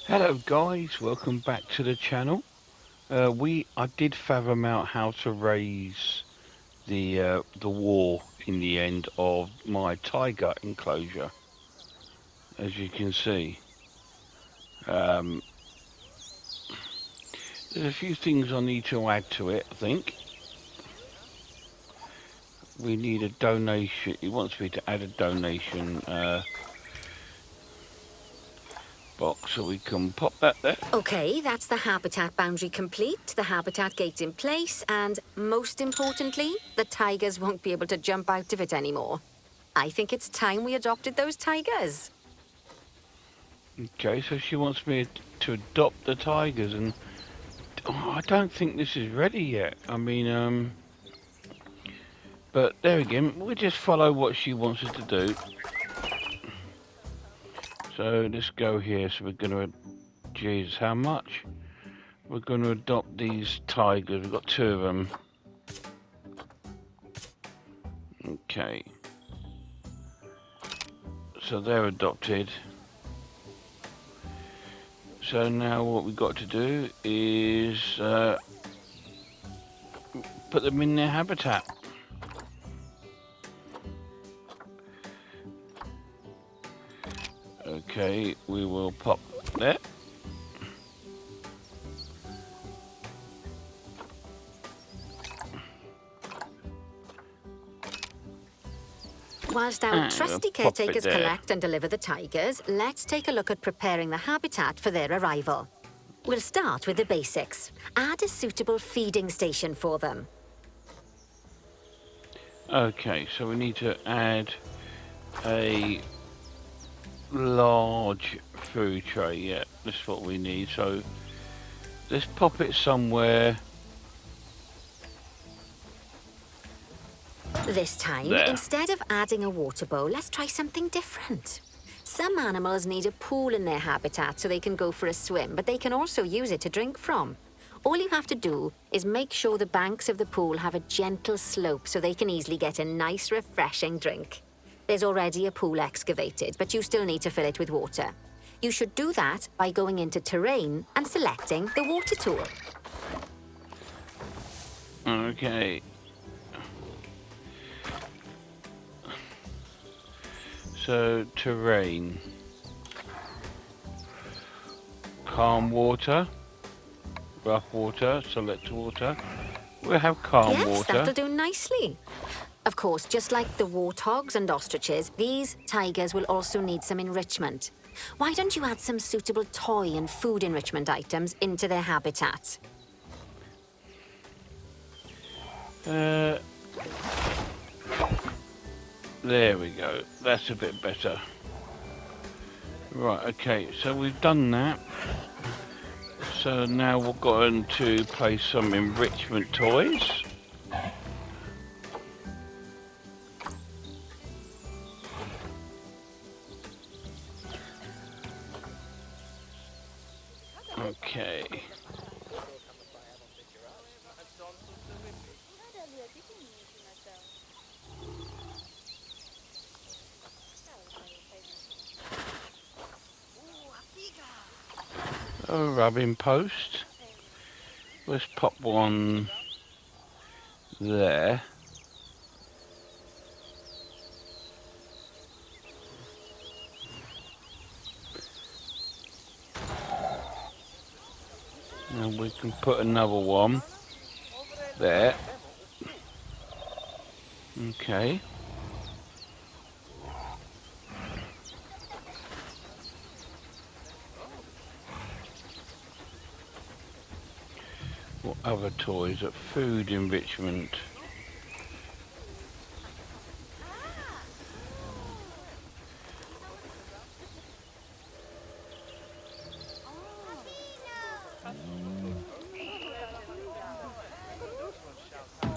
Hello guys, welcome back to the channel. I did fathom out how to raise the wall in the end of my tiger enclosure, as you can see. Um, there's a few things I need to add to it. I think we need a donation. He wants me to add a donation box, so we can pop that there. Okay, that's the habitat boundary complete, the habitat gate in place, and most importantly, the tigers won't be able to jump out of it anymore. I think it's time we adopted those tigers. Okay, so she wants me to adopt the tigers, and I don't think this is ready yet. But there again, we'll just follow what she wants us to do. So let's go here. So we're going to, Jesus, how much? We're going to adopt these tigers. We've got two of them. Okay. So they're adopted. So now what we've got to do is put them in their habitat. Okay, we will pop there. Whilst our trusty Pop it caretakers there. collect and deliver the tigers, let's take a look at preparing the habitat for their arrival. We'll start with the basics. Add a suitable feeding station for them. Okay, so we need to add a large food tray. Yeah, that's what we need. So let's pop it somewhere. This time, There. instead of adding a water bowl, let's try something different. Some animals need a pool in their habitat so they can go for a swim, but they can also use it to drink from. All you have to do is make sure the banks of the pool have a gentle slope so they can easily get a nice, refreshing drink. There's already a pool excavated, but you still need to fill it with water. You should do that by going into terrain and selecting the water tool. Okay. So terrain. Calm water. Rough water. Select water. We'll have calm Yes, water. that'll do nicely. Of course, just like the warthogs and ostriches, these tigers will also need some enrichment. Why don't you add some suitable toy and food enrichment items into their habitat? There we go. That's a bit better. Right, okay, so we've done that. So now we're going to place some enrichment toys. Okay. A rubbing post. Let's pop one there. And we can put another one there. Okay. What other toys? Food enrichment.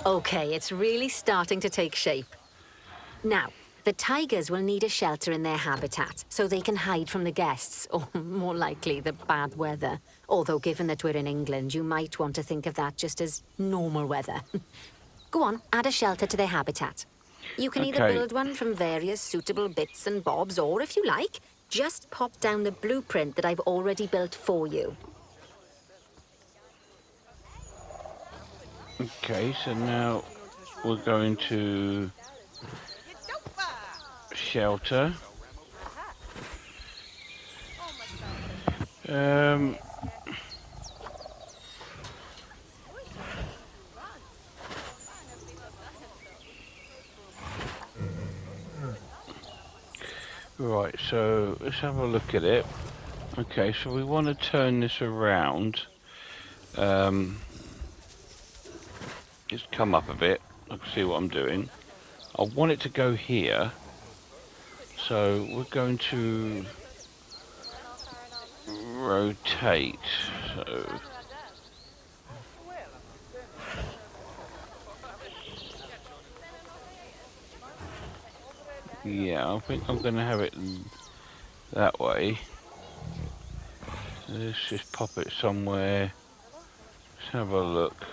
Okay, it's really starting to take shape. Now, the tigers will need a shelter in their habitat so they can hide from the guests, or more likely, the bad weather. Although, given that we're in England, you might want to think of that just as normal weather. Go on, add a shelter to their habitat. You can either Okay. build one from various suitable bits and bobs, or if you like, Just pop down the blueprint that I've already built for you. Okay, so now we're going to shelter. Right, so let's have a look at it. Okay, so we want to turn this around. Just come up a bit. I can see what I'm doing. I want it to go here. So we're going to rotate. So yeah, I think I'm going to have it that way. Let's just pop it somewhere. Let's have a look.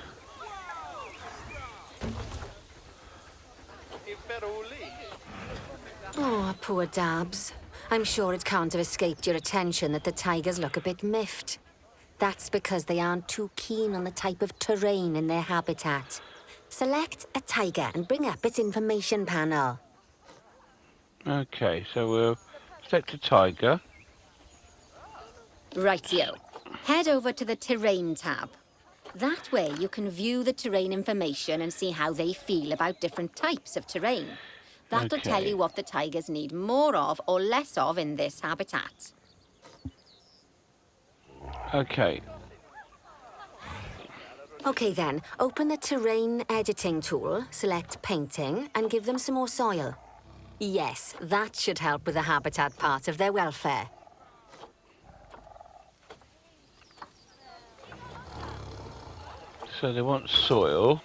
Oh, poor Dabs. I'm sure it can't have escaped your attention that the tigers look a bit miffed. That's because they aren't too keen on the type of terrain in their habitat. Select a tiger and bring up its information panel. Okay, so we'll select a tiger. Rightio. Head over to the Terrain tab. That way you can view the terrain information and see how they feel about different types of terrain. That'll tell Okay. you what the tigers need more of or less of in this habitat. Okay. Okay then, open the terrain editing tool, select painting, and give them some more soil. Yes, that should help with the habitat part of their welfare. So they want soil.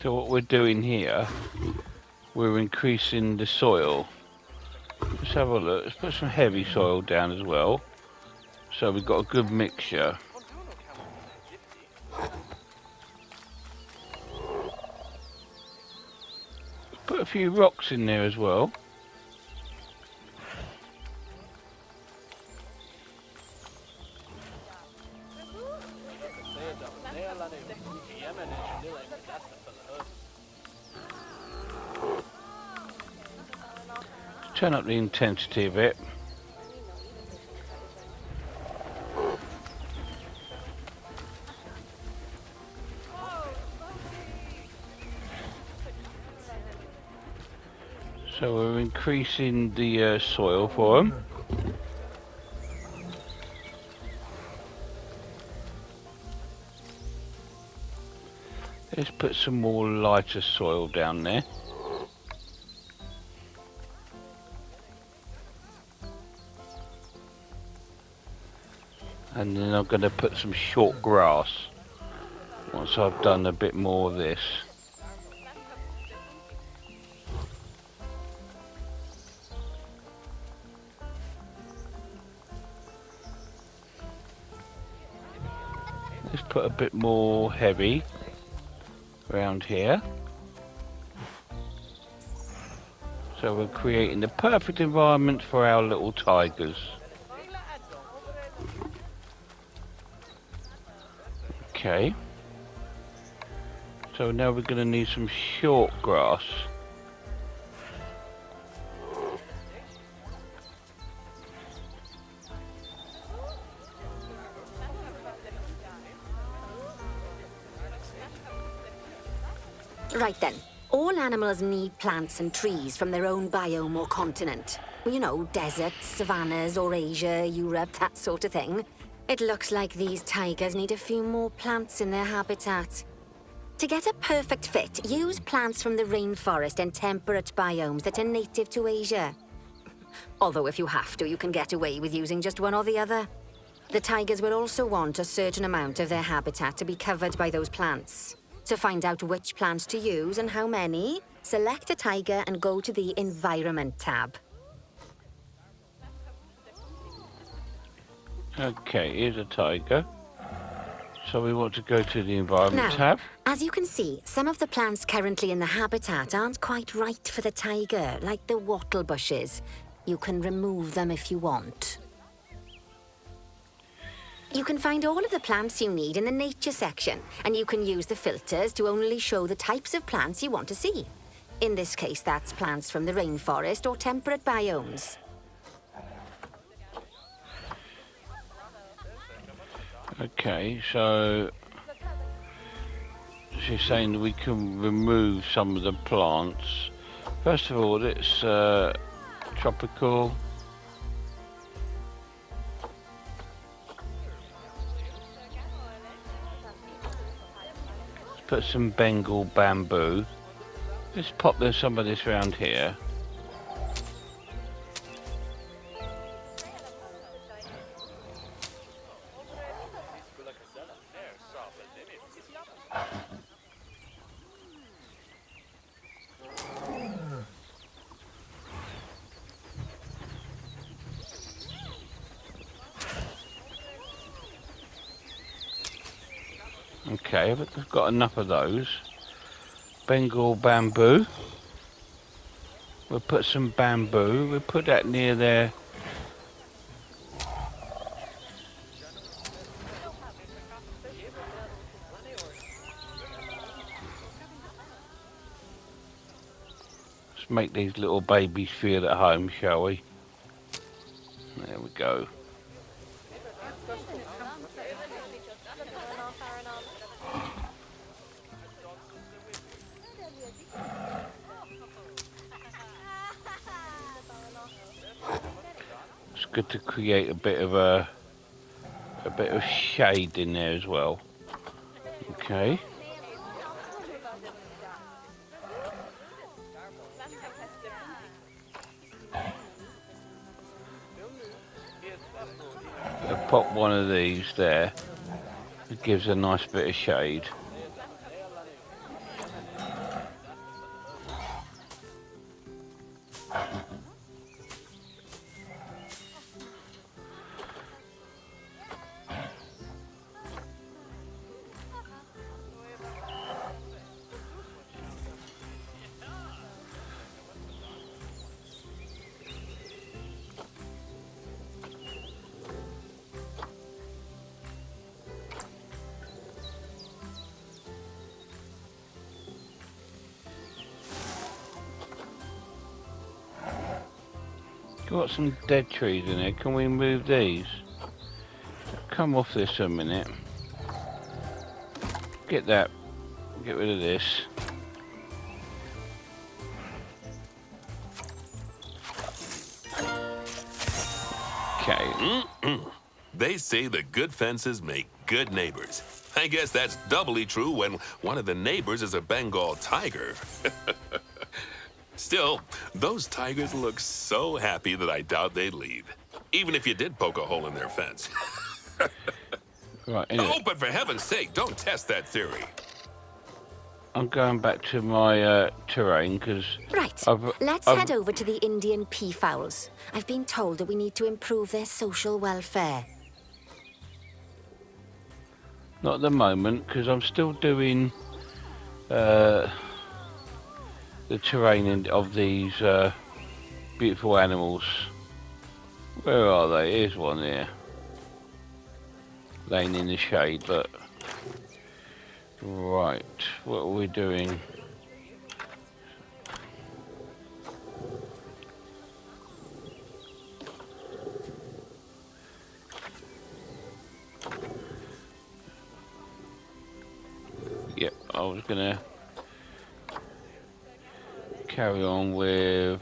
So what we're doing here, we're increasing the soil. Let's have a look. Let's put some heavy soil down as well. So we've got a good mixture. Put a few rocks in there as well. Turn up the intensity a bit. So we're increasing the soil for them. Let's put some more lighter soil down there. And then I'm going to put some short grass once I've done a bit more of this. Let's put a bit more heavy around here. So we're creating the perfect environment for our little tigers. Okay. So now we're going to need some short grass. Right then. All animals need plants and trees from their own biome or continent. Well, you know, deserts, savannas, or Asia, Europe, that sort of thing. It looks like these tigers need a few more plants in their habitat. To get a perfect fit, use plants from the rainforest and temperate biomes that are native to Asia. Although if you have to, you can get away with using just one or the other. The tigers will also want a certain amount of their habitat to be covered by those plants. To find out which plants to use and how many, select a tiger and go to the Environment tab. Okay, here's a tiger. So we want to go to the environment Now, tab. as you can see, some of the plants currently in the habitat aren't quite right for the tiger, like the wattle bushes. You can remove them if you want. You can find all of the plants you need in the nature section, and you can use the filters to only show the types of plants you want to see. In this case, that's plants from the rainforest or temperate biomes. Okay, so she's saying that we can remove some of the plants. First of all, it's tropical. Let's put some Bengal bamboo. Let's pop some of this around here. Okay, but we've got enough of those. Bengal bamboo. We'll put some bamboo. We'll put that near there. Let's make these little babies feel at home, shall we? There we go. It's good to create a bit of shade in there as well. Okay. I'll pop one of these there. It gives a nice bit of shade. Got some dead trees in there. Can we move these? Come off this a minute. Get that. Get rid of this. Okay. They say that good fences make good neighbors. I guess that's doubly true when one of the neighbors is a Bengal tiger. Still, those tigers look so happy that I doubt they'd leave, even if you did poke a hole in their fence. Right, anyway. Oh, but for heaven's sake, don't test that theory. I'm going back to my terrain because... Right, let's head over to the Indian peafowls. I've been told that we need to improve their social welfare. Not at the moment, because I'm still doing the terrain of these beautiful animals. Where are they? Here's one here. Laying in the shade, look. Right, what are we doing? Yep, I was gonna carry on with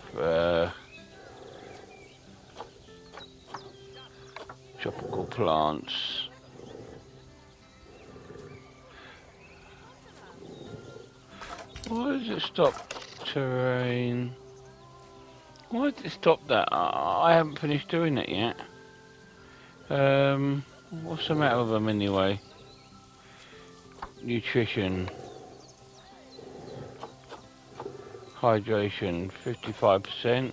tropical plants. Why does it stop terrain? Why did it stop that? I haven't finished doing it yet. What's the matter with them anyway? Nutrition. Hydration, 55%.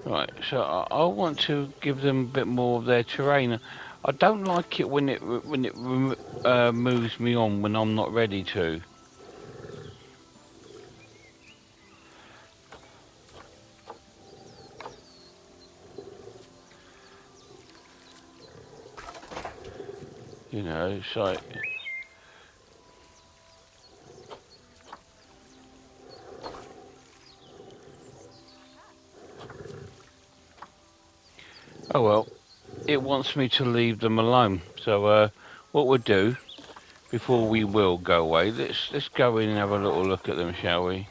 Right, so I want to give them a bit more of their terrain. I don't like it when it moves me on when I'm not ready to. You know, it's like... Oh well, it wants me to leave them alone. So what we'll do, before we will go away, let's go in and have a little look at them, shall we?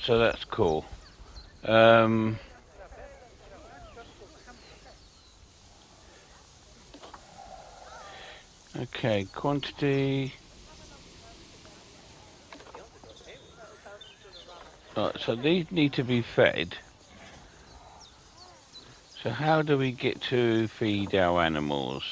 So that's cool. Okay, quantity. Right, so these need to be fed. So how do we get to feed our animals?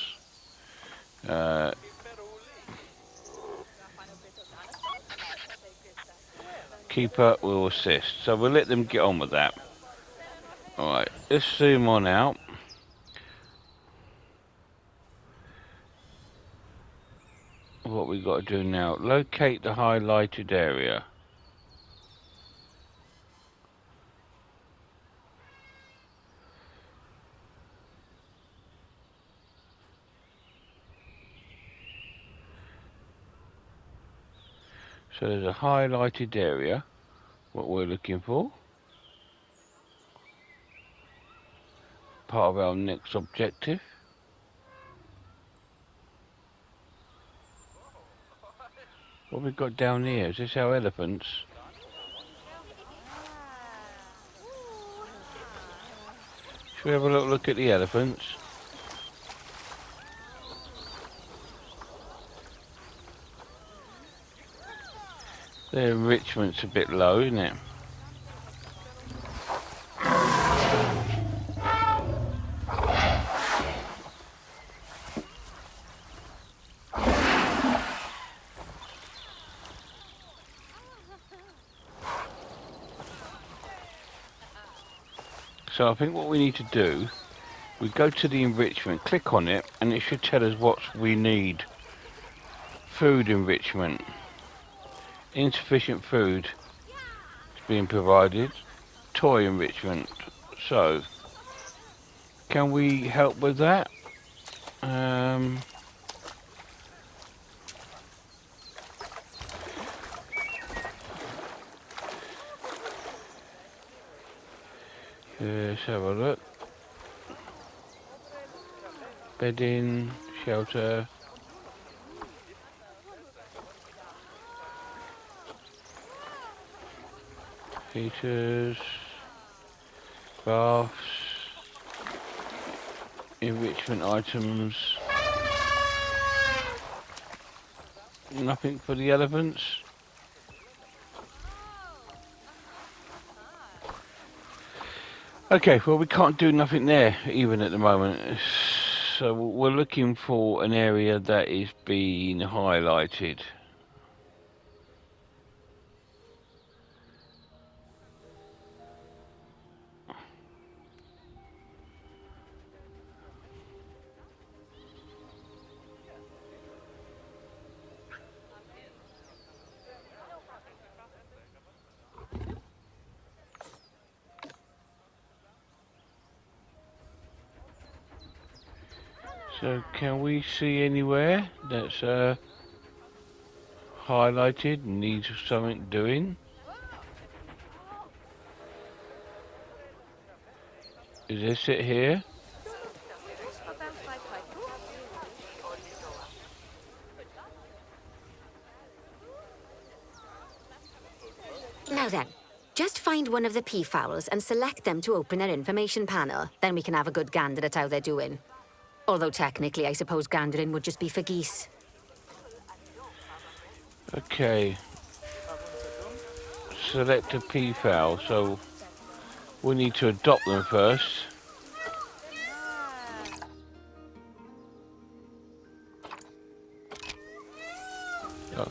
Keeper will assist. So we'll let them get on with that. Alright, let's zoom on out. What we got to do now, locate the highlighted area. So there's a highlighted area, what we're looking for. Part of our next objective. What we got down here, is this our elephants? Should we have a little look at the elephants? Their enrichment's a bit low, isn't it? So I think what we need to do, we go to the enrichment, click on it, and it should tell us what we need. Food enrichment. Insufficient food is being provided. Toy enrichment. So, can we help with that? Let's have a look. Bedding, shelter. Heaters. Baths. Enrichment items. Nothing for the elephants. Okay, well we can't do nothing there even at the moment. So we're looking for an area that is being highlighted. So can we see anywhere that's highlighted and needs something doing? Is this it here? Now then, just find one of the peafowls and select them to open their information panel. Then we can have a good gander at how they're doing. Although technically, I suppose gandering would just be for geese. Okay. Select a peafowl, so we need to adopt them first. Oh,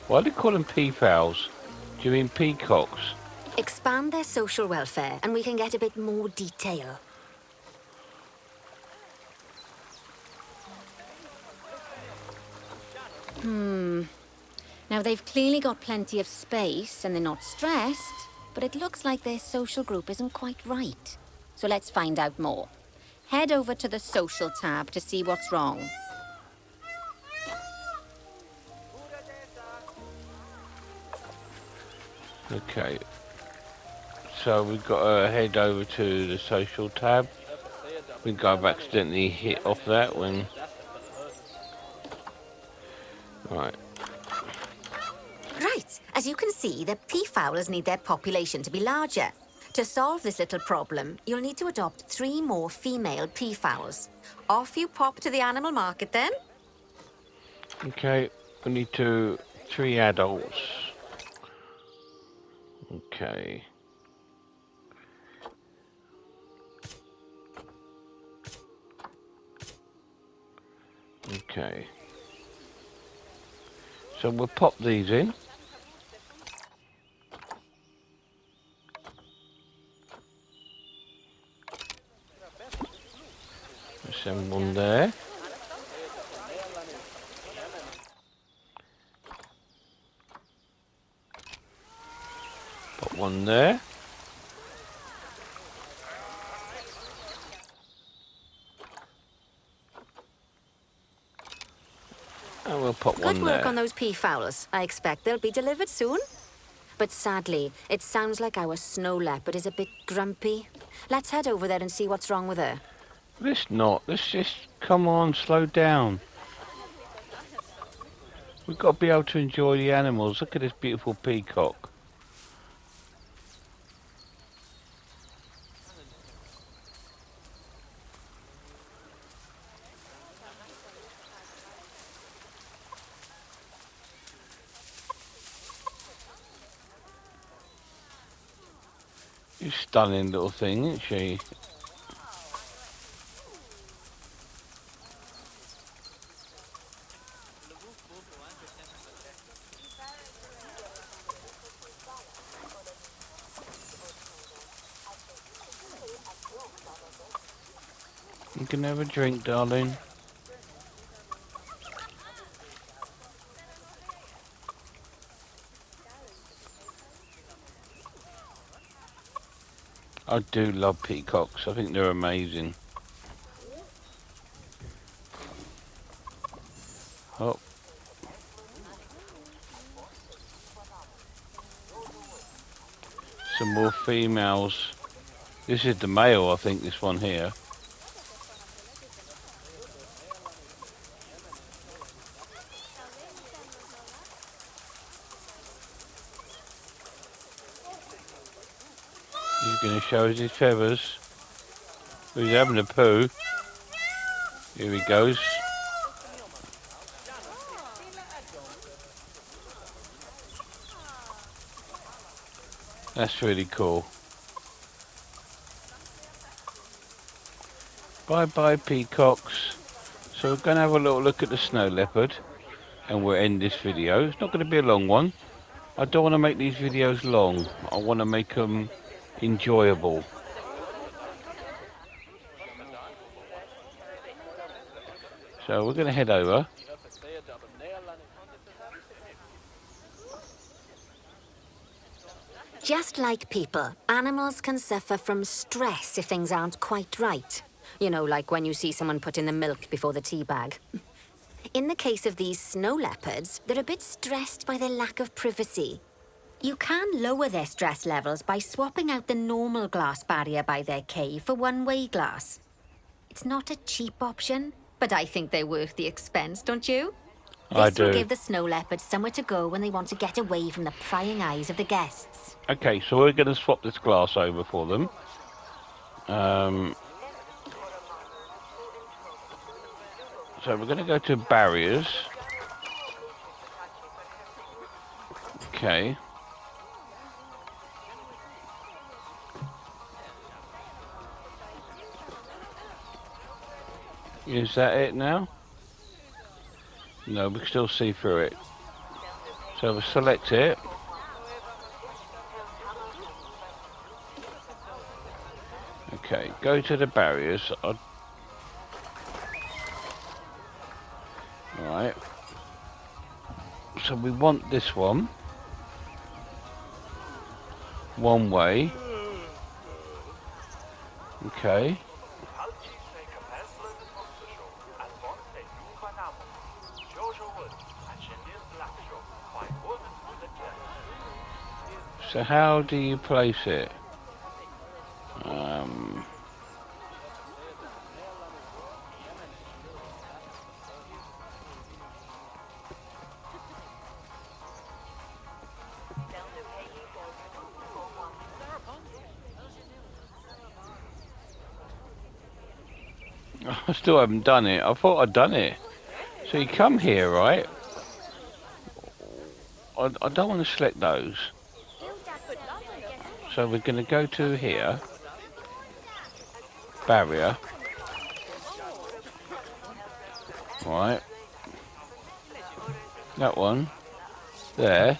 why do they call them peafowls? Do you mean peacocks? Expand their social welfare, and we can get a bit more detail. Now, they've clearly got plenty of space, and they're not stressed, but it looks like their social group isn't quite right. So let's find out more. Head over to the social tab to see what's wrong. Okay. So we've got to head over to the social tab. I think I've accidentally hit off that when... Right. Right, as you can see, the peafowls need their population to be larger. To solve this little problem, you'll need to adopt 3 more female peafowls. Off you pop to the animal market then. Okay, we need 3 adults. Okay. Okay. So we'll pop these in. Send one there. Put one there. And we'll put one there. Good work on those peafowls. I expect they'll be delivered soon. But sadly, it sounds like our snow leopard is a bit grumpy. Let's head over there and see what's wrong with her. Let's not. Let's just... Come on, slow down. We've got to be able to enjoy the animals. Look at this beautiful peacock. She's a stunning little thing, isn't she? You can have a drink, darling. I do love peacocks. I think they're amazing. Oh. Some more females. This is the male, I think, this one here. He's going to show us his feathers. He's having a poo. Here he goes. That's really cool. Bye bye peacocks. So we're going to have a little look at the snow leopard and we'll end this video. It's not going to be a long one. I don't want to make these videos long. I want to make them enjoyable. So we're going to head over. Just like people, animals can suffer from stress if things aren't quite right. You know, like when you see someone put in the milk before the tea bag. In the case of these snow leopards, they're a bit stressed by their lack of privacy. You can lower their stress levels by swapping out the normal glass barrier by their cave for one-way glass. It's not a cheap option, but I think they're worth the expense, don't you? I This will do. give the snow leopards somewhere to go when they want to get away from the prying eyes of the guests. Okay, so we're going to swap this glass over for them. So we're going to go to barriers. Okay. Is that it now? No, we can still see through it. So we'll select it. Okay, go to the barriers. Alright. So we want this one. One way. Okay. So how do you place it? I still haven't done it. I thought I'd done it. So you come here, right? I don't want to select those. So we're going to go to here. Barrier. Right. That one. There.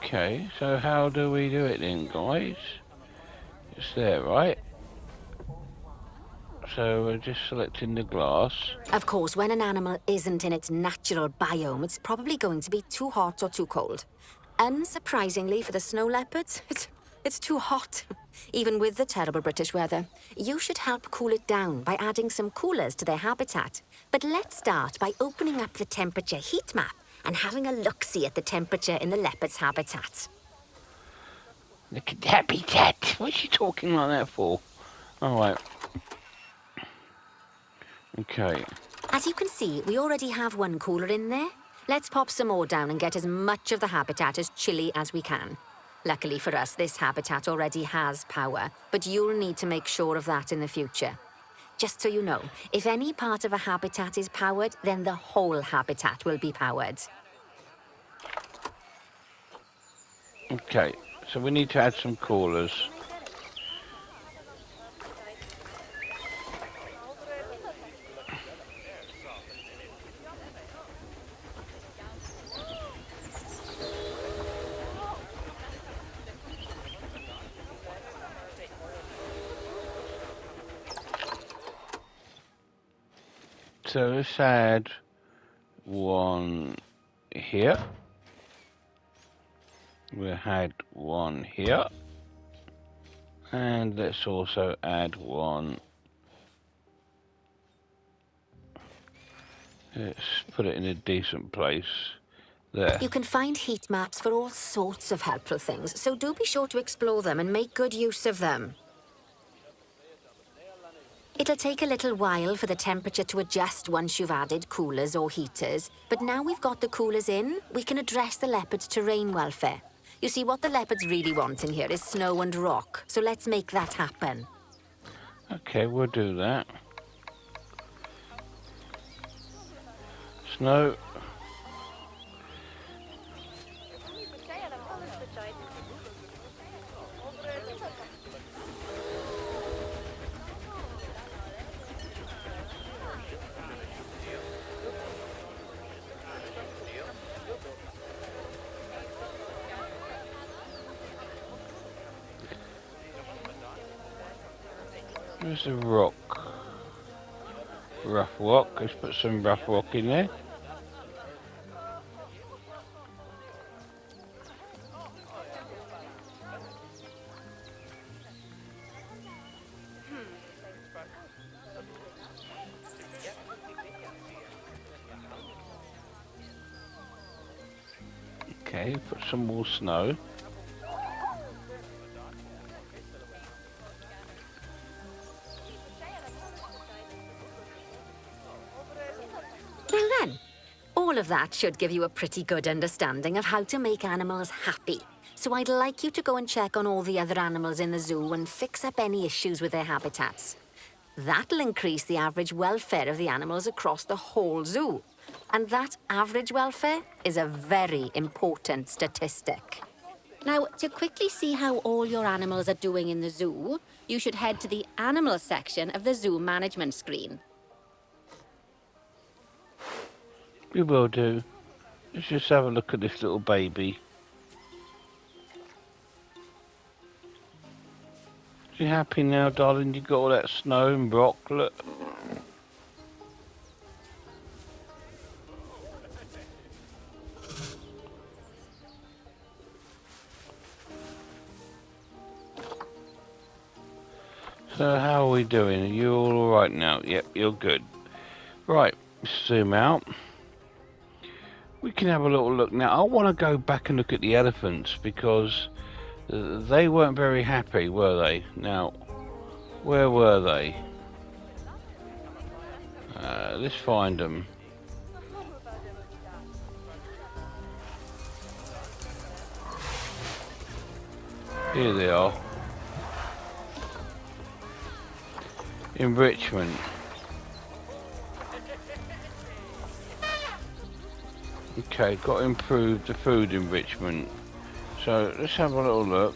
Okay, so how do we do it then, guys? It's there, right? So we're just selecting the glass. Of course, when an animal isn't in its natural biome, it's probably going to be too hot or too cold. Unsurprisingly for the snow leopards, it's too hot. Even with the terrible British weather. You should help cool it down by adding some coolers to their habitat. But let's start by opening up the temperature heat map and having a look-see at the temperature in the leopard's habitat. Look at the habitat. What's she talking like that for? Alright. Okay. As you can see, we already have one cooler in there. Let's pop some more down and get as much of the habitat as chilly as we can. Luckily for us, this habitat already has power, but you'll need to make sure of that in the future. Just so you know, if any part of a habitat is powered, then the whole habitat will be powered. Okay, so we need to add some coolers. So let's add one here. We had one here. And let's also add one. Let's put it in a decent place. There. You can find heat maps for all sorts of helpful things, so do be sure to explore them and make good use of them. It'll take a little while for the temperature to adjust once you've added coolers or heaters, but now we've got the coolers in, we can address the leopards' terrain welfare. You see, what the leopards really want in here is snow and rock, so let's make that happen. Okay, we'll do that. Snow. Where's the rock? Rough rock. Let's put some rough rock in there. Okay, put some more snow. Well then, all of that should give you a pretty good understanding of how to make animals happy. So I'd like you to go and check on all the other animals in the zoo and fix up any issues with their habitats. That'll increase the average welfare of the animals across the whole zoo. And that average welfare is a very important statistic. Now, to quickly see how all your animals are doing in the zoo, you should head to the animal section of the zoo management screen. We will do. Let's just have a look at this little baby. You happy now, darling? You got all that snow and rock, look. So how are we doing? Are you all alright now? Yep, you're good. Right, zoom out. We can have a little look now. I want to go back and look at the elephants because they weren't very happy, were they? Now, where were they? Let's find them. Here they are. Enrichment. Okay, got to improve the food enrichment. So let's have a little look.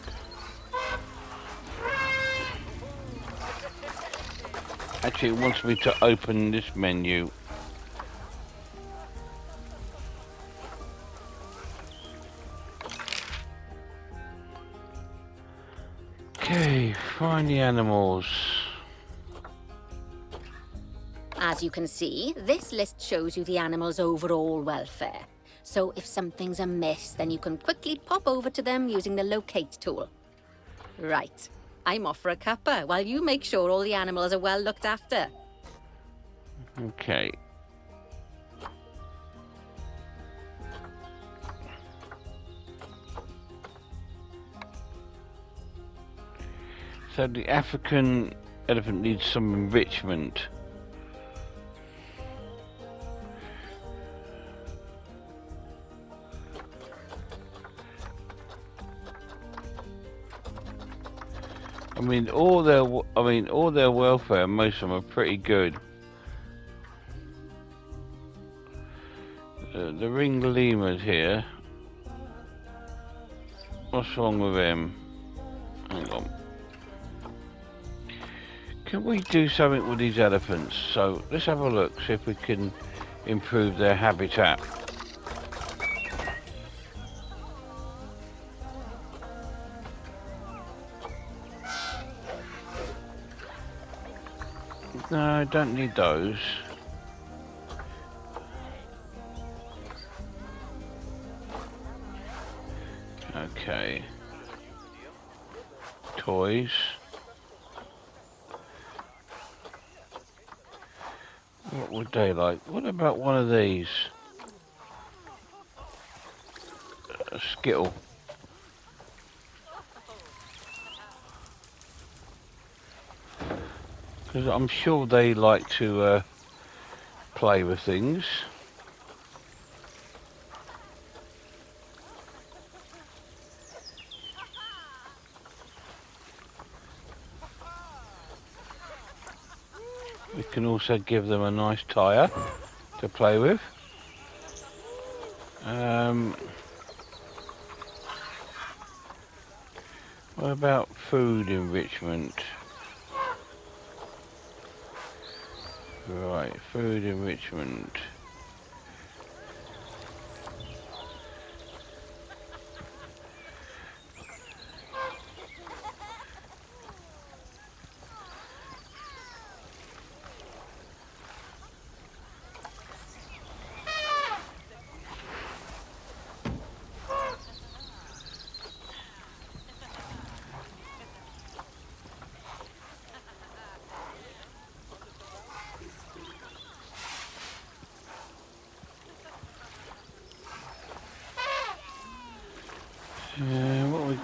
Actually, it wants me to open this menu. Okay, find the animals. As you can see, this list shows you the animal's overall welfare. So if something's amiss, then you can quickly pop over to them using the locate tool. Right, I'm off for a cuppa while you make sure all the animals are well looked after. Okay. So the African elephant needs some enrichment. I mean, all their welfare, most of them are pretty good. The ring lemurs here. What's wrong with him? Hang on. Can we do something with these elephants? So let's have a look, see if we can improve their habitat. No, I don't need those. Okay. Toys. What would they like? What about one of these? A Skittle. Because I'm sure they like to play with things. We can also give them a nice tyre to play with. What about food enrichment? Right, food enrichment.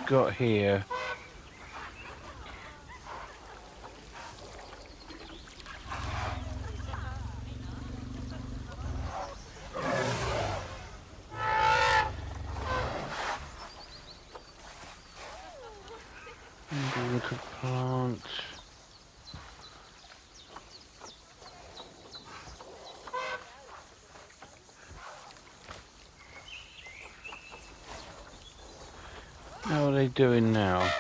got here? Water plant. How are they doing now?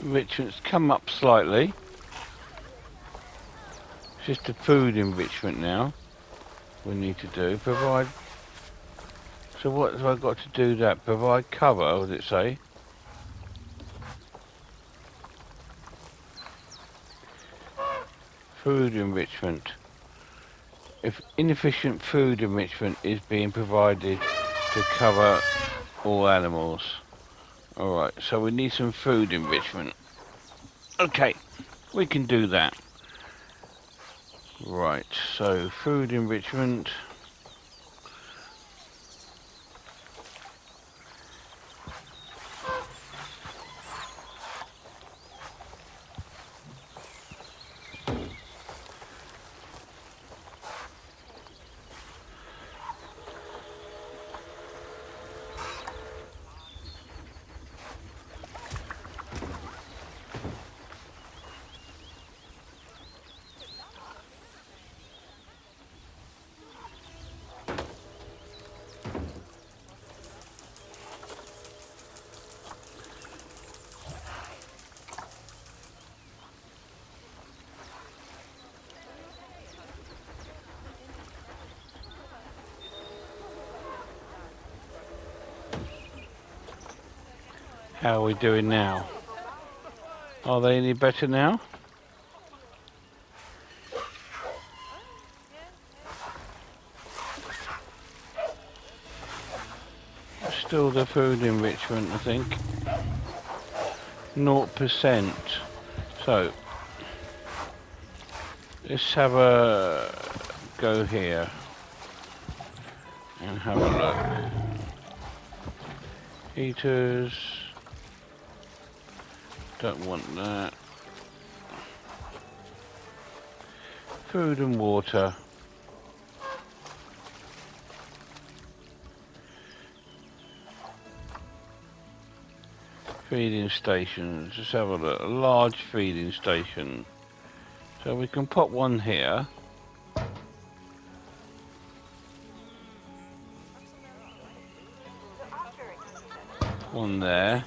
Enrichment's come up slightly. It's just the food enrichment now we need to do. Provide. So what have I got to do that? Provide cover, what does it say? Food enrichment. If inefficient food enrichment is being provided to cover all animals. Alright, so we need some food enrichment. Okay, we can do that. Right, so food enrichment. How are we doing now? Are they any better now? Still the food enrichment, I think. 0%. So, let's have a go here and have a look. Heaters. Don't want that. Food and water. Feeding stations. Let's have a look. A large feeding station. So we can put one here. One there.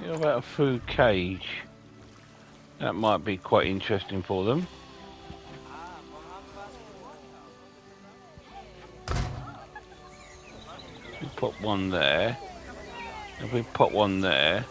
What about a food cage? That might be quite interesting for them. We put one there. If we put one there.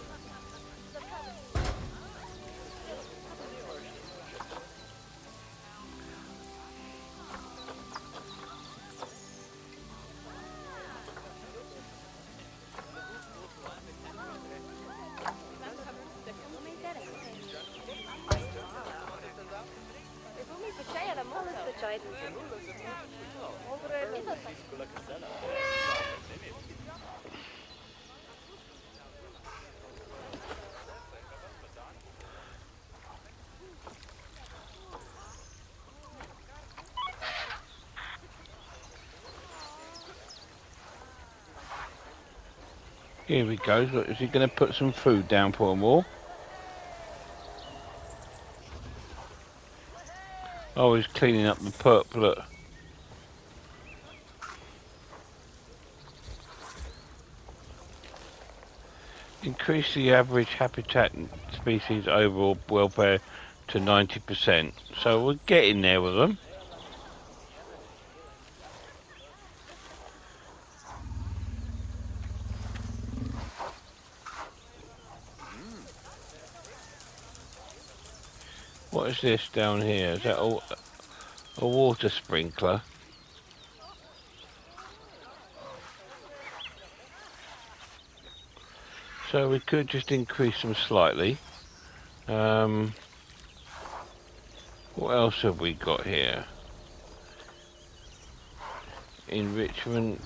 Here we go. Look, is he going to put some food down for them all? Oh, he's cleaning up the pup, look. Increase the average habitat and species overall welfare to 90%. So we're getting there with them. What is this down here? Is that a water sprinkler? So we could just increase them slightly. What else have we got here? Enrichment.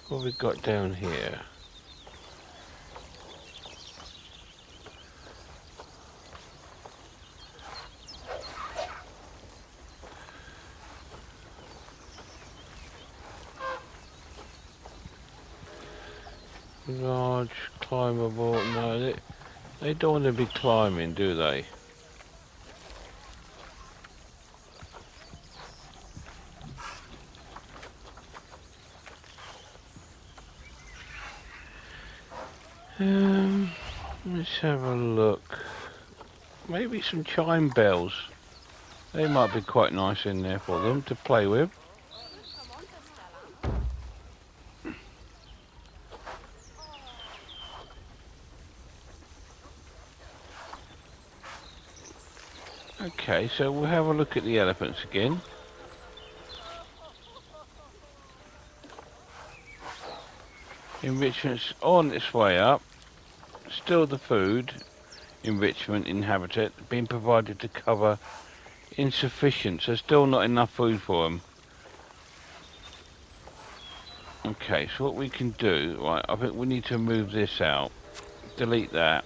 What have we got down here? Large, climbable. No, they don't want to be climbing, do they? Let's have a look. Maybe some chime bells. They might be quite nice in there for them to play with. Okay, so we'll have a look at the elephants again. Enrichment's on its way up. Still the food, enrichment in habitat, being provided to cover insufficient, so still not enough food for them. Okay, so what we can do, right, I think we need to move this out. Delete that.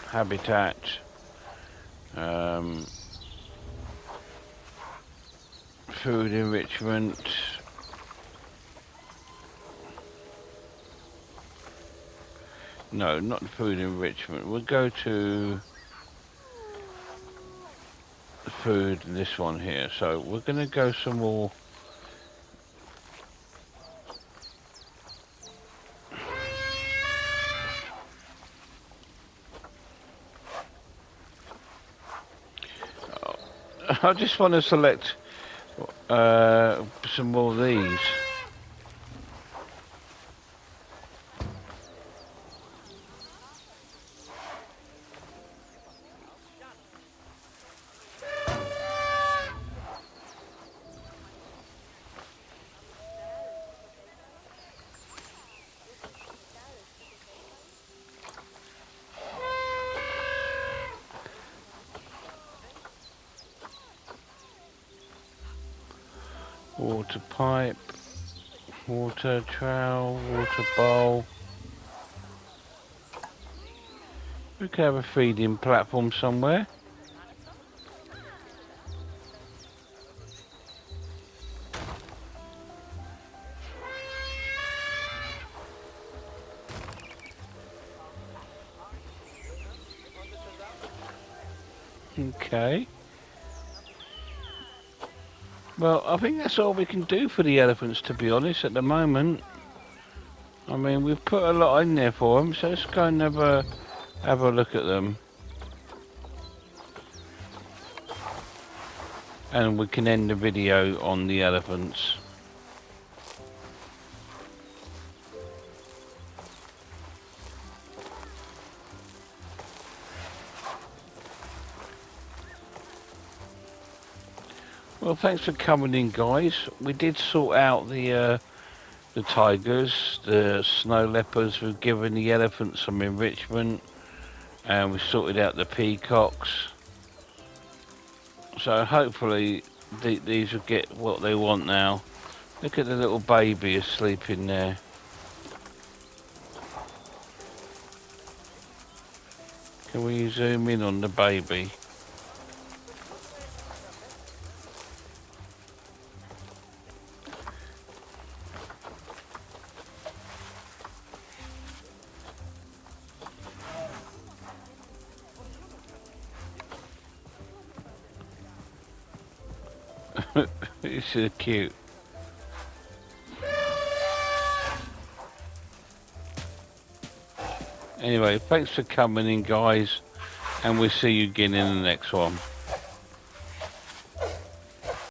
Habitat. Food enrichment. No, not food enrichment. We'll go to the food, this one here. So we're going to go some more. I just want to select some more of these. Water pipe, water trowel, water bowl. We could have a feeding platform somewhere. Okay. Well, I think that's all we can do for the elephants, to be honest, at the moment. I mean, we've put a lot in there for them, so let's go and have a look at them. And we can end the video on the elephants. Well, thanks for coming in, guys. We did sort out the tigers, the snow leopards. We've given the elephants some enrichment, and we sorted out the peacocks. So hopefully these will get what they want now. Look at the little baby asleep in there. Can we zoom in on the baby? It's so cute. Anyway, thanks for coming in, guys, and we'll see you again in the next one.